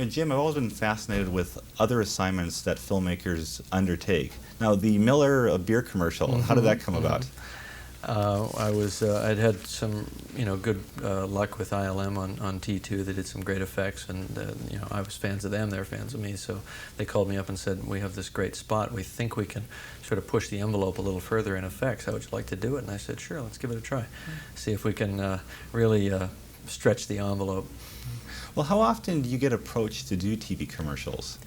Jim, I've always been fascinated with other assignments that filmmakers undertake. Now, the Miller beer commercial, how did that come about? I'd had some, good luck with ILM on T2. They did some great effects, and I was fans of them. They're fans of me, so they called me up and said, "We have this great spot. We think we can sort of push the envelope a little further in effects. How would you like to do it?" And I said, "Sure, let's give it a try. See if we can really stretch the envelope." Well, how often do you get approached to do TV commercials?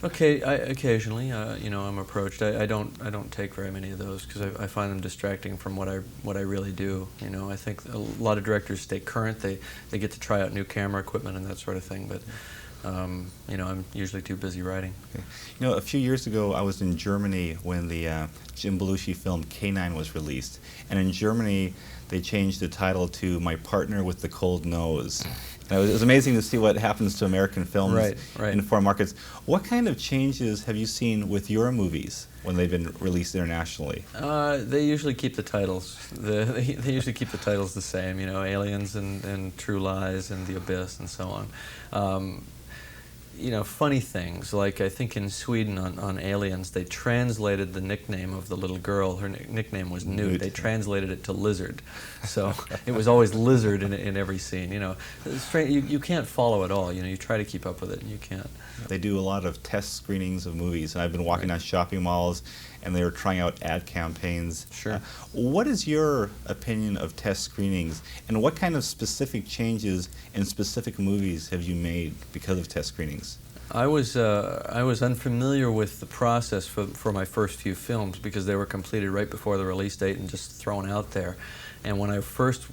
Okay, occasionally, I'm approached. I don't take very many of those because I find them distracting from what I really do. I think a lot of directors stay current. They get to try out new camera equipment and that sort of thing. But I'm usually too busy writing. Okay. A few years ago, I was in Germany when the Jim Belushi film K-9 was released, and in Germany, they changed the title to "My Partner with the Cold Nose." It was amazing to see what happens to American films in foreign markets. What kind of changes have you seen with your movies when they've been released internationally? They usually keep the titles. They usually keep the titles the same. Aliens and True Lies and The Abyss and so on. Funny things, like I think in Sweden on Aliens, they translated the nickname of the little girl. Her nickname was Newt. They translated it to Lizard. So it was always Lizard in every scene. You can't follow it all. You try to keep up with it, and you can't. They do a lot of test screenings of movies, and I've been walking down shopping malls, and they were trying out ad campaigns. Sure. What is your opinion of test screenings, and what kind of specific changes in specific movies have you made because of test screenings? I was unfamiliar with the process for my first few films because they were completed right before the release date and just thrown out there. And when I first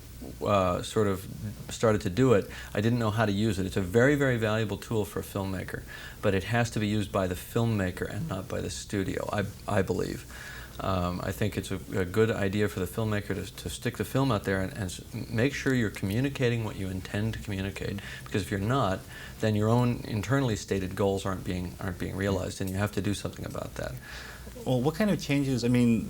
sort of started to do it, I didn't know how to use it. It's a very, very valuable tool for a filmmaker, but it has to be used by the filmmaker and not by the studio, I believe. I think it's a good idea for the filmmaker to stick the film out there and make sure you're communicating what you intend to communicate. Because if you're not, then your own internally stated goals aren't being realized, and you have to do something about that. Well, what kind of changes? I mean,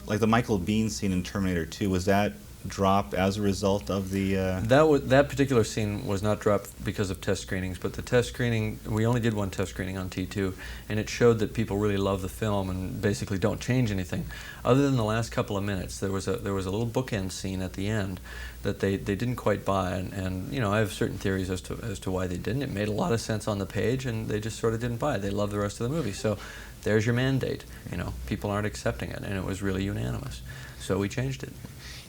like the Michael Biehn scene in Terminator 2, was that dropped as a result of the... That particular scene was not dropped because of test screenings, but the test screening, we only did one test screening on T2, and it showed that people really love the film and basically don't change anything. Other than the last couple of minutes, there was a little bookend scene at the end that they didn't quite buy, and I have certain theories as to why they didn't. It made a lot of sense on the page, and they just sort of didn't buy it. They loved the rest of the movie. So there's your mandate. People aren't accepting it, and it was really unanimous. So we changed it.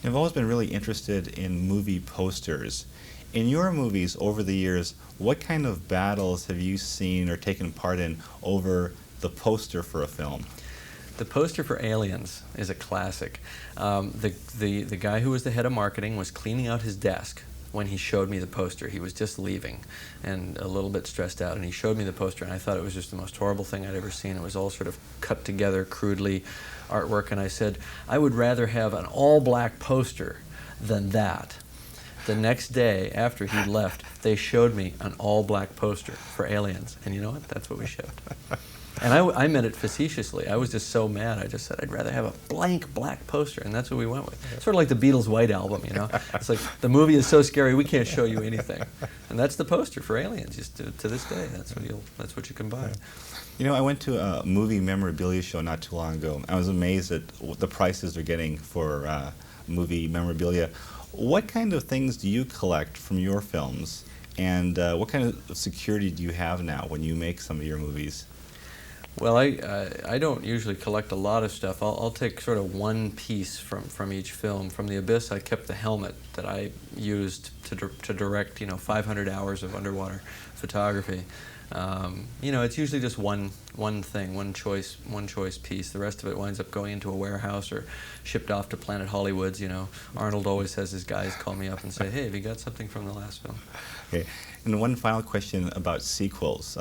I've always been really interested in movie posters. In your movies over the years, what kind of battles have you seen or taken part in over the poster for a film? The poster for Aliens is a classic. The guy who was the head of marketing was cleaning out his desk when he showed me the poster. He was just leaving and a little bit stressed out, and he showed me the poster, and I thought it was just the most horrible thing I'd ever seen. It was all sort of cut together crudely artwork, and I said, I would rather have an all-black poster than that. The next day, after he left, they showed me an all-black poster for Aliens, and you know what? That's what we showed. And I meant it facetiously. I was just so mad. I just said, I'd rather have a blank black poster, and that's what we went with. Sort of like the Beatles' White Album, It's like, the movie is so scary, we can't show you anything. And that's the poster for Aliens, just to this day. That's what you can buy. I went to a movie memorabilia show not too long ago. I was amazed at the prices they're getting for movie memorabilia. What kind of things do you collect from your films, and what kind of security do you have now when you make some of your movies? Well, I don't usually collect a lot of stuff. I'll take sort of one piece from each film. From The Abyss, I kept the helmet that I used to direct 500 hours of underwater photography. It's usually just one thing, one choice piece. The rest of it winds up going into a warehouse or shipped off to Planet Hollywoods. Arnold always has his guys call me up and say, "Hey, have you got something from the last film?" Okay, and one final question about sequels.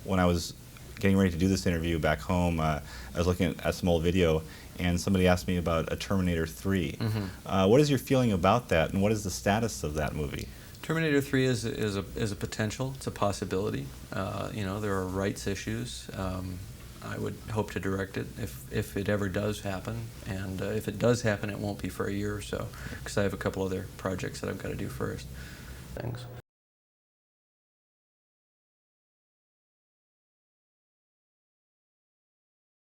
When I was getting ready to do this interview back home, I was looking at some old video, and somebody asked me about a Terminator 3. Mm-hmm. What is your feeling about that, and what is the status of that movie? Terminator 3 is a potential. It's a possibility. There are rights issues. I would hope to direct it if it ever does happen, and if it does happen, it won't be for a year or so, because I have a couple other projects that I've got to do first. Thanks.